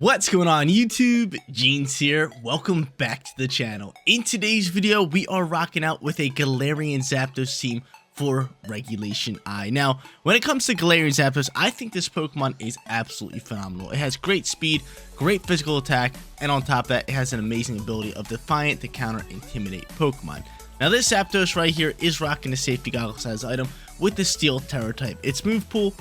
What's going on YouTube? Jeans here. Welcome back to the channel. In today's video, we are rocking out with a Galarian Zapdos team for Regulation I. Now, when it comes to Galarian Zapdos, I think this Pokemon is absolutely phenomenal. It has great speed, great physical attack, and on top of that, it has an amazing ability of Defiant to counter Intimidate Pokemon. Now, this Zapdos right here is rocking the Safety Goggles as item with the Steel Terror type. Its move pool,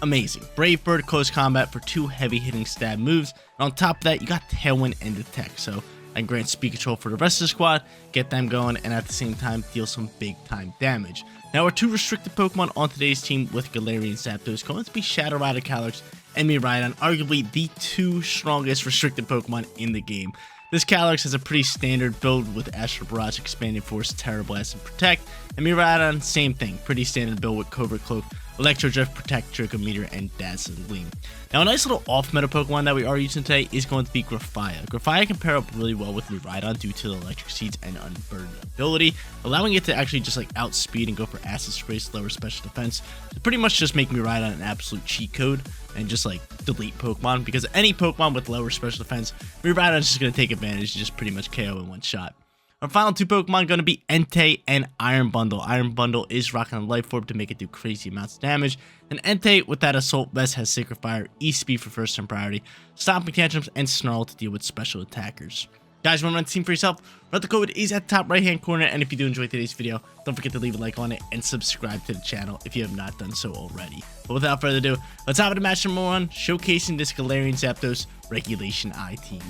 amazing. Brave Bird, Close Combat for 2 heavy hitting stab moves. And on top of that, you got Tailwind and Detect. So I can grant speed control for the rest of the squad, get them going, and at the same time deal some big time damage. Now our 2 restricted Pokemon on today's team with Galarian Zapdos going to be Shadow Rider Calyrex and Miraidon, arguably the 2 strongest restricted Pokemon in the game. This Calyrex has a pretty standard build with Astral Barrage, Expanded Force, Terra Blast, and Protect. And Miraidon, same thing, pretty standard build with Covert Cloak, Electro Drift, Protect, Draco Meteor, and Dazzling Gleam. Now, a nice little off-meta Pokemon that we are using today is going to be Grafaiya. Grafaiya can pair up really well with Miraidon due to the Electric Seeds and Unburden ability, allowing it to actually just like outspeed and go for Acid Spray, lower special defense, to pretty much just make Miraidon an absolute cheat code and just like delete Pokemon, because any Pokemon with lower special defense, Miraidon is just going to take advantage and just pretty much KO in one shot. Our final 2 Pokemon going to be Entei and Iron Bundle. Iron Bundle is rocking a Life Orb to make it do crazy amounts of damage. And Entei with that Assault Vest has Sacred Fire, E-Speed for first turn priority, Stomping Tantrums, and Snarl to deal with special attackers. Guys, want to run the team for yourself? The code is at the top right hand corner. And if you do enjoy today's video, don't forget to leave a like on it and subscribe to the channel if you have not done so already. But without further ado, let's hop into match number 1, showcasing this Galarian Zapdos Regulation I team.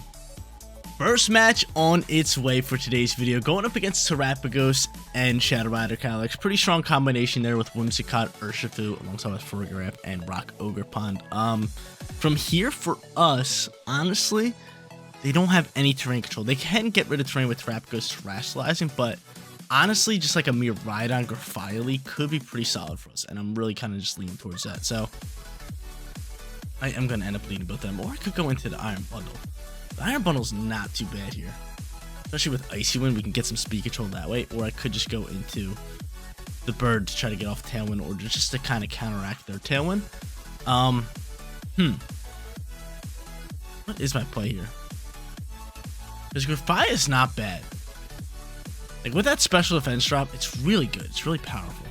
First match on its way for today's video, going up against Terapagos and Shadow Rider Calyrex. Pretty strong combination there with Whimsicott, Urshifu, alongside with Farigiraf and Rock Ogre Pond. From here for us, honestly, they don't have any terrain control. They can get rid of terrain with Terapagos Terastallizing, but honestly, just like a Miraidon Grafaiya could be pretty solid for us, and I'm really kind of just leaning towards that. So I am going to end up leaning both of them, or I could go into the Iron Bundle. The Iron Bundle's not too bad here, especially with Icy Wind. We can get some speed control that way, or I could just go into the Bird to try to get off Tailwind, or just to kind of counteract their Tailwind. What is my play here? Because Grafaiya is not bad. Like with that special defense drop, it's really good. It's really powerful.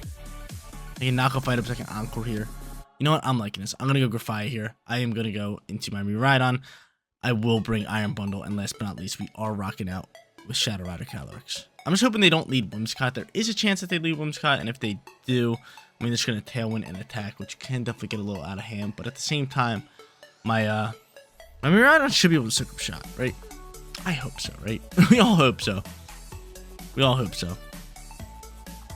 I can knock off items like an Encore here. You know what? I'm liking this. I'm gonna go Grafaiya here. I am gonna go into my Miraidon. I will bring Iron Bundle, and last but not least, we are rocking out with Shadow Rider Calyrex. I'm just hoping they don't lead Whimsicott. There is a chance that they lead Whimsicott, and if they do, I mean, they're just going to Tailwind and attack, which can definitely get a little out of hand. But at the same time, my Miraidon should be able to soak up shot, right? I hope so, right? We all hope so. We all hope so.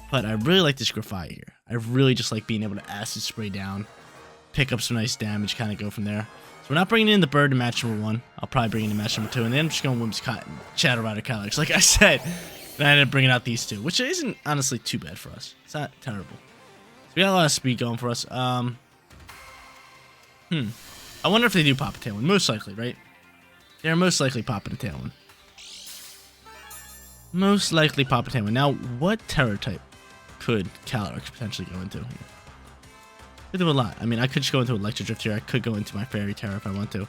But I really like this Grafaiya here. I really just like being able to Acid Spray down, pick up some nice damage, kind of go from there. So we're not bringing in the Bird in match number 1. I'll probably bring in the match number 2, and then I'm just going Whimsicott and Shadow Rider Calyrex, like I said. And I ended up bringing out these 2, which isn't honestly too bad for us. It's not terrible. So we got a lot of speed going for us. I wonder if they do pop a Tailwind. Most likely, right? They're most likely popping a Tailwind. Most likely pop a Tailwind. Now, what Terror type could Calyrex potentially go into? Could do a lot. I mean, I could just go into Electro Drift here. I could go into my Fairy Terror if I want to.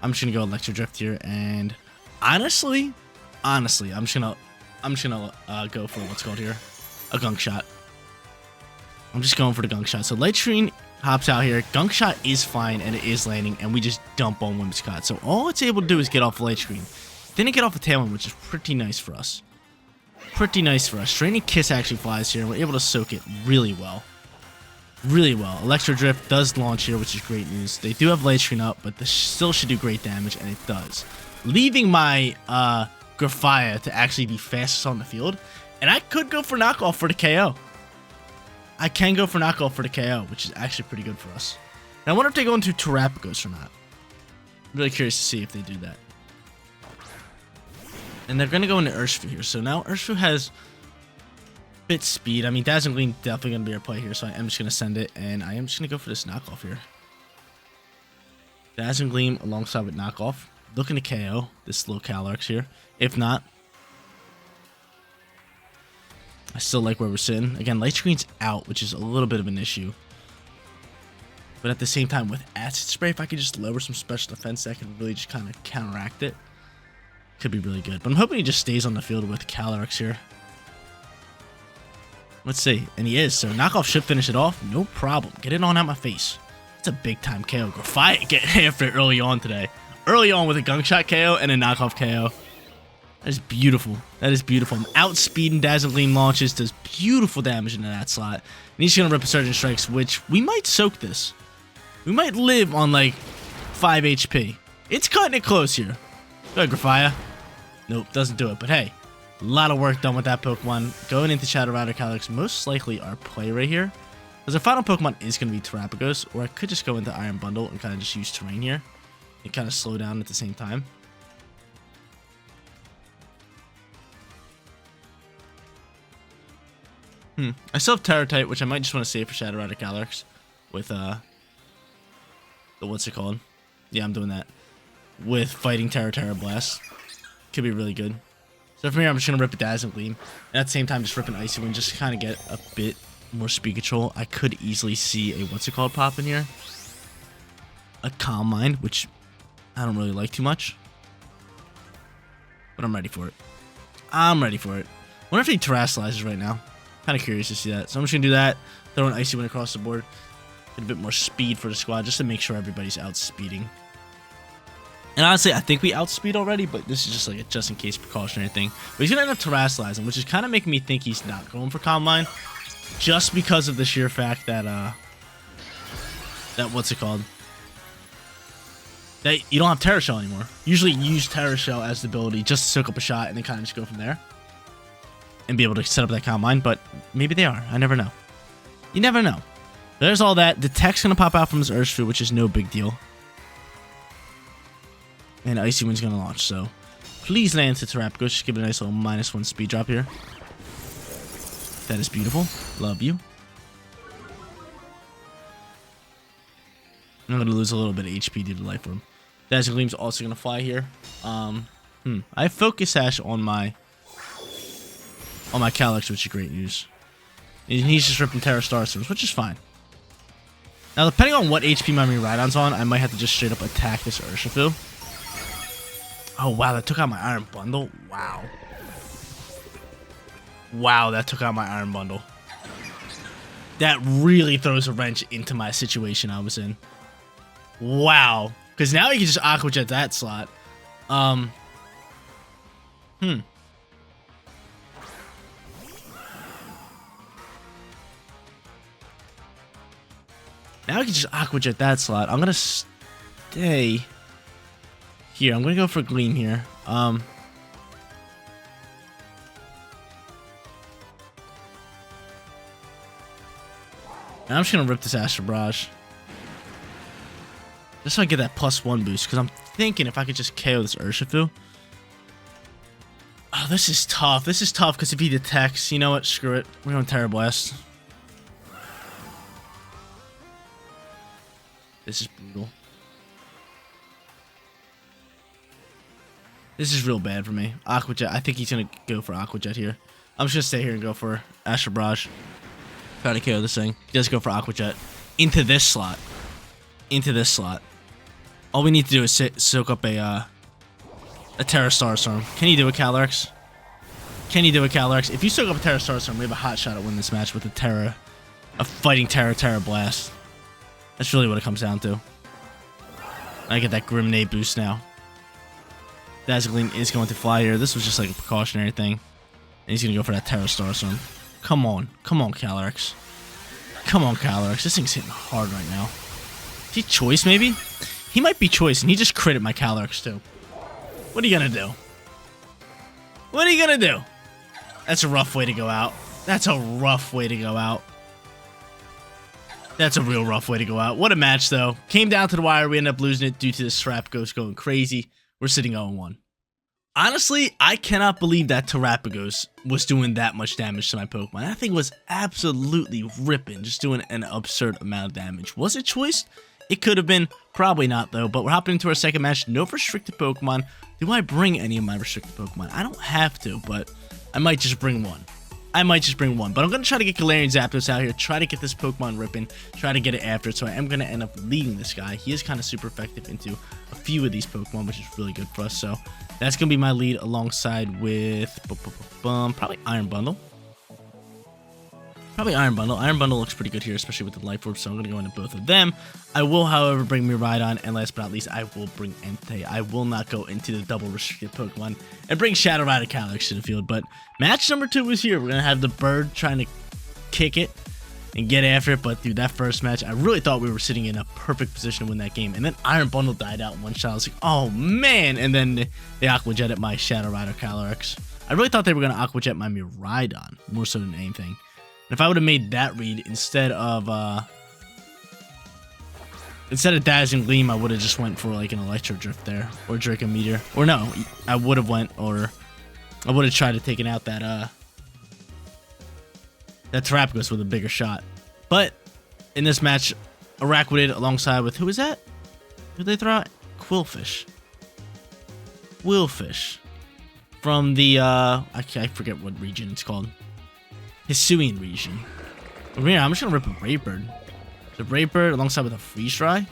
I'm just gonna go Electro Drift here, and honestly, I'm just gonna go for what's called here, a Gunk Shot. I'm just going for the Gunk Shot. So Light Screen hops out here. Gunk Shot is fine, and it is landing, and we just dump on Whimsicott. So all it's able to do is get off Light Screen. Then it get off a Tailwind, which is pretty nice for us. Pretty nice for us. Draining Kiss actually flies here, and we're able to soak it really well. Really well. Electro Drift does launch here, which is great news. They do have Light Screen up, but this still should do great damage, and it does. Leaving my Grafaiya to actually be fastest on the field, and I could go for knockoff for the KO. I can go for knockoff for the KO, which is actually pretty good for us. Now, I wonder if they go into Terapagos or not. I'm really curious to see if they do that. And they're going to go into Urshifu here. So now Urshifu has bit speed. I mean, Dazzling Gleam definitely going to be our play here, so I am just going to send it, and I am just going to go for this knockoff here. Dazzling Gleam alongside with knockoff. Looking to KO this little Calyrex here. If not, I still like where we're sitting. Again, Light Screen's out, which is a little bit of an issue. But at the same time, with Acid Spray, if I could just lower some special defense, that could really just kind of counteract it. Could be really good. But I'm hoping he just stays on the field with Calyrex here. Let's see. And he is. So knockoff should finish it off. No problem. Get it on out my face. It's a big time KO. Grafite get after it early on today. Early on with a gunk shot KO and a knockoff KO. That is beautiful. That is beautiful. Outspeeding Dazzling Gleam launches, does beautiful damage into that slot. And he's going to rip a Surging Strikes, which we might soak this. We might live on like 5 HP. It's cutting it close here. Go ahead, Grafire. Nope, doesn't do it. But hey, a lot of work done with that Pokemon. Going into Shadow Rider Calyrex, most likely our play right here. Because our final Pokemon is going to be Terrapagos, or I could just go into Iron Bundle and kind of just use Terrain here. And kind of slow down at the same time. I still have Terra-type, which I might just want to save for Shadow Rider Calyrex. With, what's it called? Yeah, I'm doing that. With Fighting Terra Blast. Could be really good. So from here, I'm just going to rip a Dazzling Gleam. And at the same time, just rip an Icy Wind just to kind of get a bit more speed control. I could easily see a, what's it called, pop in here. A Calm Mind, which I don't really like too much. But I'm ready for it. I'm ready for it. I wonder if he terrestrializes right now. Kind of curious to see that. So I'm just going to do that. Throw an Icy Wind across the board. Get a bit more speed for the squad just to make sure everybody's outspeeding. And honestly, I think we outspeed already, but this is just like a just in case precautionary thing. But he's going to end up terrestrializing, which is kind of making me think he's not going for Calm Mind. Just because of the sheer fact that, what's it called? That you don't have Terra Shell anymore. Usually you use Terra Shell as the ability just to soak up a shot and then kind of just go from there. And be able to set up that Calm Mind, but maybe they are. I never know. You never know. There's all that. The tech's going to pop out from his Urshifu, which is no big deal. And Icy Wind's going to launch, so please land to Terrapagos. Just give it a nice little -1 speed drop here. That is beautiful. Love you. I'm going to lose a little bit of HP due to Life Orb. Dazzling Gleam's also going to fly here. I have Focus Sash on my Calyrex, which is great news. And he's just ripping Terra Starstorms, which is fine. Now, depending on what HP my Miraidon's on, I might have to just straight up attack this Urshifu. Oh, wow, that took out my Iron Bundle. Wow. Wow, that took out my Iron Bundle. That really throws a wrench into my situation I was in. Wow. Because now he can just Aqua Jet that slot. Now I can just Aqua Jet that slot. I'm going to stay here. I'm going to go for Gleam here. And I'm just going to rip this Astral Barrage. Just so I get that +1 boost. Because I'm thinking if I could just KO this Urshifu. Oh, this is tough. This is tough because if he detects, you know what? Screw it. We're going Terra Blast. This is brutal. This is real bad for me. Aqua Jet. I think he's going to go for Aqua Jet here. I'm just going to stay here and go for Astral Barrage. Try to KO this thing. He does go for Aqua Jet. Into this slot. Into this slot. All we need to do is soak up a Terra Starstorm. Can you do it, Calyrex? Can you do it, Calyrex? If you soak up a Terra Starstorm, we have a hot shot at winning this match with a Fighting Terra Blast. That's really what it comes down to. I get that Grimnade boost now. Dazzling Gleam is going to fly here. This was just like a precautionary thing. And he's going to go for that Terra Starstorm. Come on. Come on, Calyrex. Come on, Calyrex. This thing's hitting hard right now. Is he Choice, maybe? He might be Choice, and he just critted my Calyrex, too. What are you going to do? What are you going to do? That's a rough way to go out. That's a rough way to go out. That's a real rough way to go out. What a match, though. Came down to the wire. We ended up losing it due to the Terrapagos going crazy. We're sitting 0-1. Honestly, I cannot believe that Terrapagos was doing that much damage to my Pokemon. That thing was absolutely ripping, just doing an absurd amount of damage. Was it Choice? It could have been. Probably not, though. But we're hopping into our second match. No restricted Pokemon. Do I bring any of my restricted Pokemon? I don't have to, but I might just bring one. I might just bring one. But I'm going to try to get Galarian Zapdos out here, try to get this Pokemon ripping, try to get it after it. So I am going to end up leading this guy. He is kind of super effective into a few of these Pokemon, which is really good for us. So that's going to be my lead alongside with probably Iron Bundle. Iron Bundle looks pretty good here, especially with the Life Orb, so I'm going to go into both of them. I will, however, bring Miraidon, and last but not least, I will bring Entei. I will not go into the double restricted Pokemon and bring Shadow Rider Calyrex to the field, but match number 2 is here. We're going to have the Bird trying to kick it and get after it, but dude, that first match, I really thought we were sitting in a perfect position to win that game, and then Iron Bundle died out in one shot. I was like, oh man, and then they Aqua Jetted my Shadow Rider Calyrex. I really thought they were going to Aqua Jet my Miraidon, more so than anything. And if I would have made that read instead of Dazzling Gleam, I would have just went for like an Electro Drift there, or Draco Meteor, or no, I would have tried to take out that Terapagos with a bigger shot. But in this match, Araquanid alongside with, who is that? Who did they throw out? Quillfish from the I forget what region it's called. Hisuian region. Yeah, I'm just gonna rip a Brave Bird. The Brave Bird alongside with a Freeze Dry.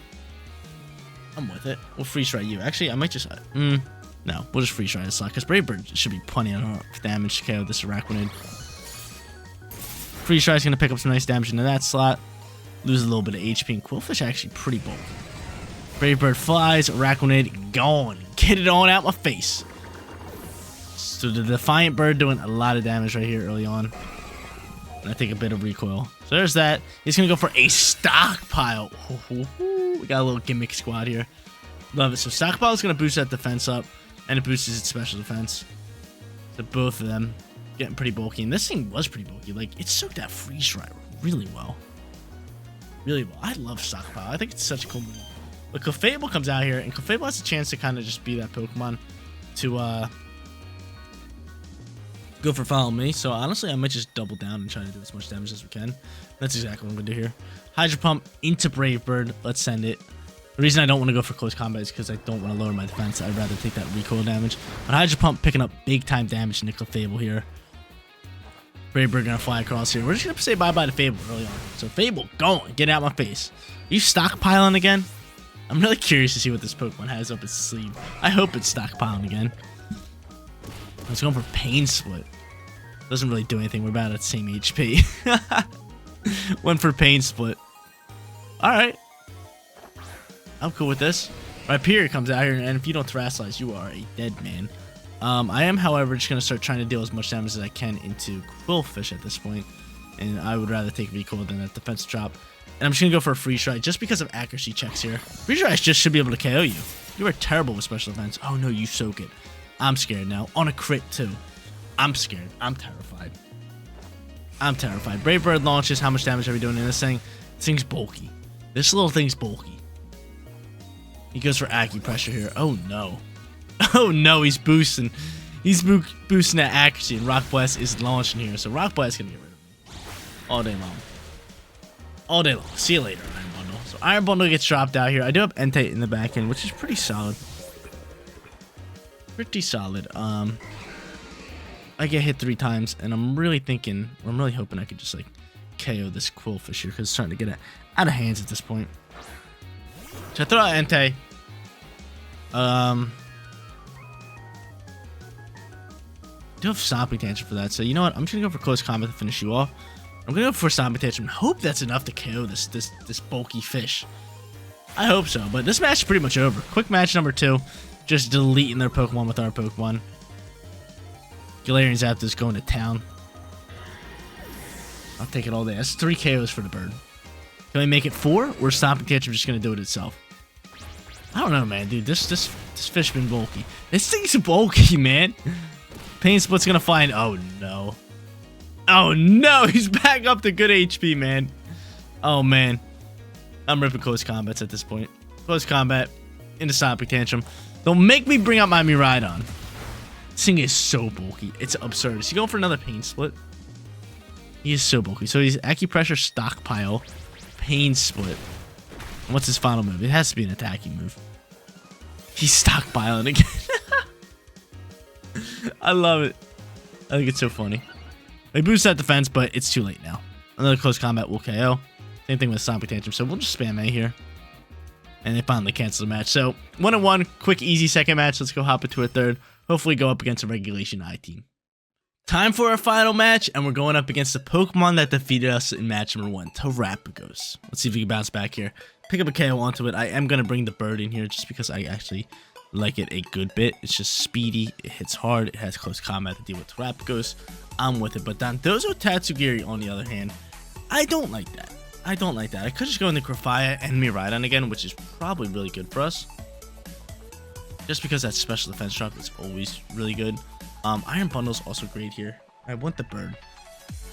I'm with it. We'll Freeze Dry you. Actually, I might just no, we'll just Freeze Dry this slot because Brave Bird should be plenty of damage to KO this Araquanid. Freeze Dry is gonna pick up some nice damage into that slot. Lose a little bit of HP, and Quillfish actually pretty bulky. Brave Bird flies. Araquanid gone. Get it on out my face. So the Defiant Bird doing a lot of damage right here early on. I take a bit of recoil. So there's that. He's going to go for a Stockpile. We got a little gimmick squad here. Love it. So Stockpile is going to boost that defense up, and it boosts its special defense. So both of them getting pretty bulky. And this thing was pretty bulky. Like, it soaked that Freeze Dry really well. Really well. I love Stockpile. I think it's such a cool move. But Clefable comes out here, and Clefable has a chance to kind of just be that Pokemon to go for Follow Me. So honestly, I might just double down and try to do as much damage as we can. That's exactly what I'm going to do here. Hydro Pump into Brave Bird. Let's send it. The reason I don't want to go for close combat is because I don't want to lower my defense. I'd rather take that recoil damage. But Hydro Pump picking up big time damage into Clefable here. Brave Bird going to fly across here. We're just going to say bye-bye to Fable early on. So Fable, going. Get out my face. Are you stockpiling again? I'm really curious to see what this Pokemon has up its sleeve. I hope it's stockpiling again. I was going for Pain Split. Doesn't really do anything. We're about at the same HP. Went for Pain Split. Alright. I'm cool with this. Rhyperior comes out here, and if you don't Terrasilize, you are a dead man. I am, however, just going to start trying to deal as much damage as I can into Quillfish at this point. And I would rather take recoil than that defense drop. And I'm just going to go for a Freeze Dry just because of accuracy checks here. Freeze Dry just should be able to KO you. You are terrible with special defense. Oh no, you soak it. I'm scared now. On a crit too. I'm scared. I'm terrified. I'm terrified. Brave Bird launches. How much damage are we doing in this thing? This thing's bulky. This little thing's bulky. He goes for Acupressure here. Oh no. Oh no, he's boosting. He's boosting that accuracy, and Rock Blast is launching here. So Rock Blast is going to get rid of me. All day long. All day long. See you later, Iron Bundle. So Iron Bundle gets dropped out here. I do have Entei in the back end, which is pretty solid. Pretty solid. I get hit 3 times, and I'm really thinking, or I'm really hoping I could just like KO this Quillfish here, because it's starting to get out of hands at this point. So I throw out Entei. Do have Stomping Tantrum for that, so you know what? I'm just gonna go for close combat to finish you off. I'm gonna go for Stomping Tantrum and hope that's enough to KO this bulky fish. I hope so, but this match is pretty much over. Quick match number 2. Just deleting their Pokemon with our Pokemon. Galarian Zapdos going to town. I'll take it all day. That's 3 KOs for the bird. Can we make it 4? Or is Stomping Tantrum just going to do it itself? I don't know, man, dude. This fish been bulky. This thing's bulky, man. Pain Split's going to find... Oh, no. Oh, no. He's back up to good HP, man. Oh, man. I'm ripping close combats at this point. Close combat. Into Stomping Tantrum. Don't make me bring out my Miraidon. This thing is so bulky. It's absurd. Is he going for another Pain Split? He is so bulky. So he's Acupressure, Stockpile, Pain Split. And what's his final move? It has to be an attacking move. He's stockpiling again. I love it. I think it's so funny. They boost that defense, but it's too late now. Another close combat will KO. Same thing with Sonic Tantrum, so we'll just spam A here. And they finally cancel the match. So 1-1, quick, easy second match. Let's go hop into a third. Hopefully go up against a Regulation I team. Time for our final match, and we're going up against the Pokemon that defeated us in match number 1, Terapagos. Let's see if we can bounce back here. Pick up a KO onto it. I am going to bring the bird in here just because I actually like it a good bit. It's just speedy, it hits hard, it has close combat to deal with Terapagos. I'm with it, but Dondozo Tatsugiri, on the other hand, I don't like that. I don't like that. I could just go into Grafaya and Miraidon again, which is probably really good for us. Just because that special defense drop is always really good. Iron Bundle's also great here. I want the bird.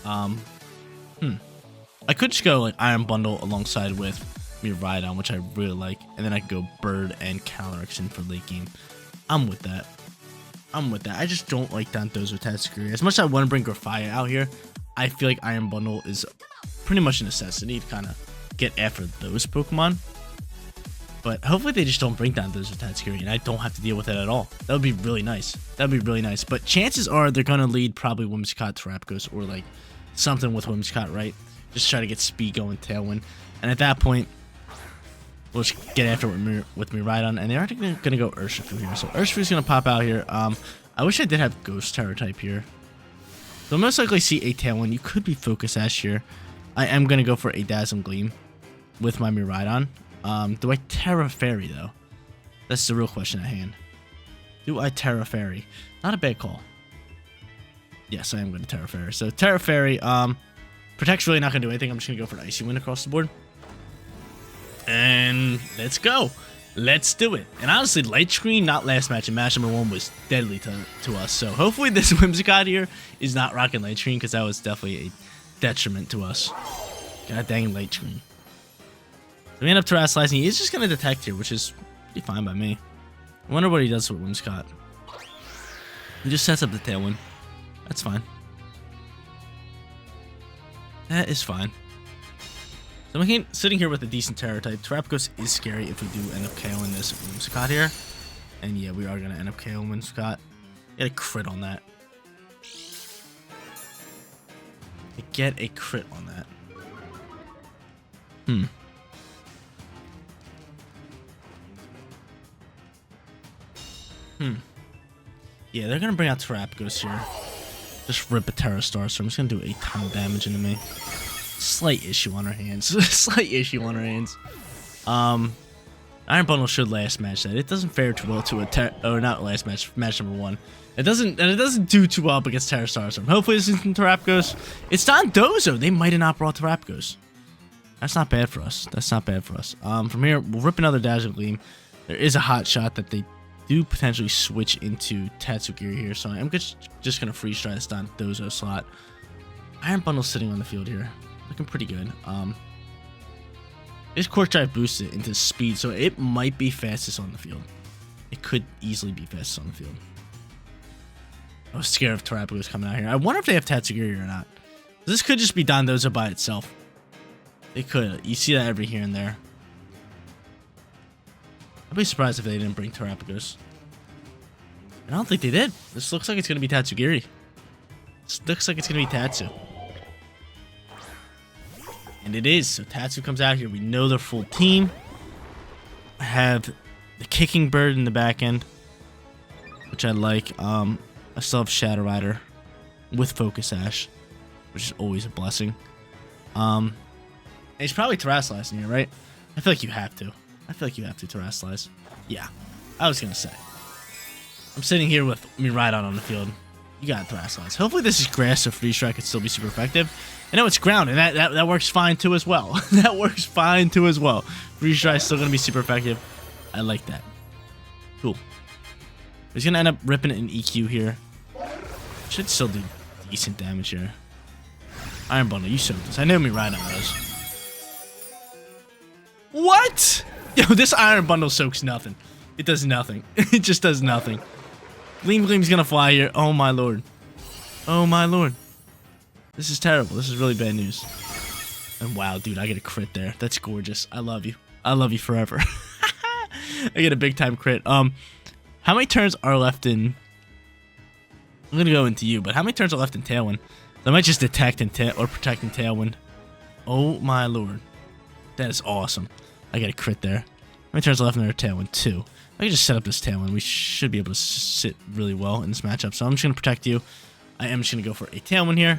I could just go like Iron Bundle alongside with Miraidon, which I really like, and then I could go bird and Calyrex in for late game. I'm with that. I just don't like Dondozo Tatsugiri. As much as I want to bring Grafaya out here, I feel like Iron Bundle is pretty much a necessity to kind of get after those Pokemon. But hopefully they just don't bring down those Tatsugiri and I don't have to deal with it at all. That would be really nice. But chances are they're going to lead probably Whimsicott, Terapagos, or like something with Whimsicott, right? Just try to get speed going, Tailwind. And at that point, we'll just get after it with Miraidon. And they're actually going to go Urshifu here. So Urshifu's going to pop out here. I wish I did have Ghost Terror type here. They'll most likely see a Tailwind. You could be Focus Sash here. I am going to go for a Dazzling Gleam with my Miraidon. Do I Terra Fairy, though? That's the real question at hand. Do I Terra Fairy? Not a bad call. Yes, I am going to Terra Fairy. So, Terra Fairy, Protect's really not going to do anything. I'm just going to go for an Icy Wind across the board. And let's go. Let's do it. And honestly, Light Screen, not last match, and match number 1 was deadly to us. So, hopefully this Whimsicott here is not rocking Light Screen, because that was definitely a detriment to us. God dang Light Screen. We end up Terrasalizing. He's just going to Detect here, which is pretty fine by me. I wonder what he does with Whimsicott. He just sets up the Tailwind. That's fine. That is fine. So I'm sitting here with a decent Terror type. Terapagos is scary if we do end up KOing this Whimsicott here. And yeah, we are going to end up KOing Whimsicott. Get a crit on that. Get a crit on that. Yeah, they're gonna bring out Terapagos here. Just rip a Terra Star, so I'm just gonna do a ton of damage into me. Slight issue on our hands. Iron Bundle should last match that. It doesn't fare too well to a not last match, match number 1. It doesn't do too well up against Terra Star Storm. Hopefully this isn't Terapagos. It's Dondozo. They might have not brought Terapagos. That's not bad for us. From here, we'll rip another Dazzling Gleam. There is a hot shot that they do potentially switch into Tatsugiri here, so I'm just going to freeze try this Dondozo slot. Iron Bundle sitting on the field here. Looking pretty good. This Quark Drive boosted into speed, so it might be fastest on the field. It could easily be fastest on the field. I was scared of Terapagos coming out here. I wonder if they have Tatsugiri or not. This could just be Dondozo by itself. It could. You see that every here and there. I'd be surprised if they didn't bring Terapagos. I don't think they did. This looks like it's going to be Tatsugiri. This looks like it's going to be Tatsu. And it is. So Tatsu comes out here. We know they're full team. I have the Kicking Bird in the back end, which I like. I still have Shadow Rider with Focus Sash, which is always a blessing. And it's probably Terrasilize in here, right? I feel like you have to. Terrasilize. Yeah, I was going to say. I'm sitting here with Miraidon on the field. You got Terrasilize. Hopefully this is grass, so Freeze Strike could still be super effective. I know it's ground, and that works fine too as well. Freeze Strike is still going to be super effective. I like that. Cool. He's going to end up ripping it in EQ here. Should still do decent damage here. Iron Bundle, you soaked this. I know Miraidon does. What? Yo, this Iron Bundle soaks nothing. It does nothing. It just does nothing. Gleam's gonna fly here. Oh my lord. This is terrible. This is really bad news. And wow, dude, I get a crit there. That's gorgeous. I love you. I love you forever. I get a big time crit. How many turns are left in... I'm gonna go into you, but how many turns are left in Tailwind? I might just detect and protect and Tailwind. Oh my lord. That is awesome. I got a crit there. How many turns left in their Tailwind? 2. I can just set up this Tailwind. We should be able to sit really well in this matchup. So I'm just going to protect you. I am just going to go for a Tailwind here.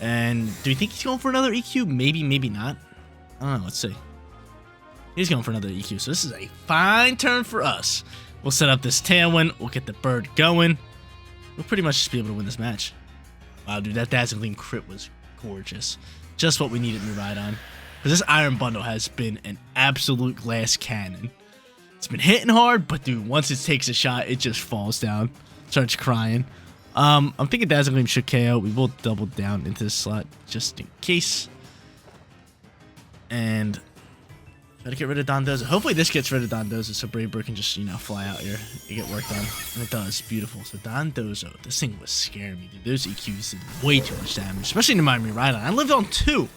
And do you think he's going for another EQ? Maybe, maybe not. I don't know. Let's see. He's going for another EQ. So this is a fine turn for us. We'll set up this Tailwind. We'll get the bird going. We'll pretty much just be able to win this match. Wow, dude, that Dazzling Gleam crit was gorgeous. Just what we needed Miraidon. Because this Iron Bundle has been an absolute glass cannon. It's been hitting hard, but dude, once it takes a shot, it just falls down. Starts crying. I'm thinking Dazzling Gleam should KO. We will double down into this slot just in case. And try to get rid of Dondozo. Hopefully this gets rid of Dondozo so Brave Bird can just, you know, fly out here and get work done. And it does. Beautiful. So Dondozo, this thing was scaring me, dude. Those EQs did way too much damage, especially to my Miraidon. I lived on 2.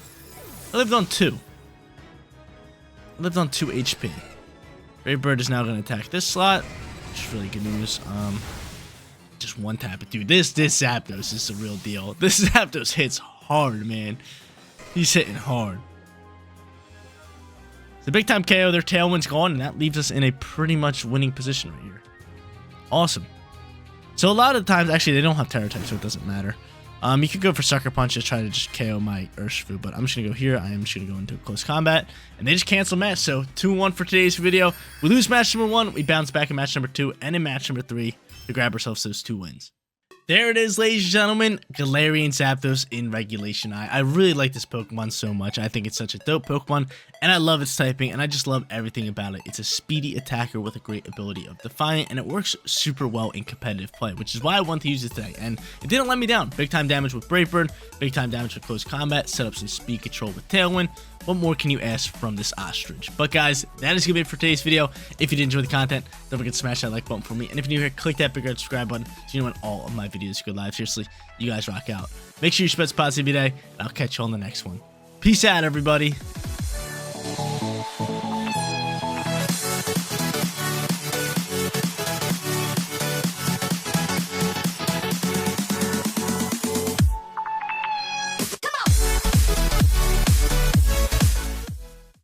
I lived on 2 HP. Brave Bird is now going to attack this slot, which is really good news. Just one tap it. Dude, this Zapdos is the real deal. This Zapdos hits hard, man. He's hitting hard. The big time KO, their Tailwind's gone, and that leaves us in a pretty much winning position right here. Awesome. So a lot of the times, actually, they don't have Terror type, so it doesn't matter. You could go for Sucker Punch to try to just KO my Urshifu, but I'm just going to go here. I am just going to go into close combat, and they just cancel match. So 2-1 for today's video. We lose match number 1. We bounce back in match number 2 and in match number 3 to grab ourselves those 2 wins. There it is, ladies and gentlemen. Galarian Zapdos in Regulation I. I really like this Pokemon so much. I think it's such a dope Pokemon, and I love its typing, and I just love everything about it. It's a speedy attacker with a great ability of Defiant, and it works super well in competitive play, which is why I want to use it today. And it didn't let me down. Big time damage with Brave Bird, big time damage with close combat, set up some speed control with Tailwind. What more can you ask from this ostrich? But guys, that is going to be it for today's video. If you did enjoy the content, don't forget to smash that like button for me. And if you're new here, click that big red subscribe button so you know when all of my videos go live. Seriously, you guys rock out. Make sure you spread positivity today, and I'll catch you on the next one. Peace out, everybody.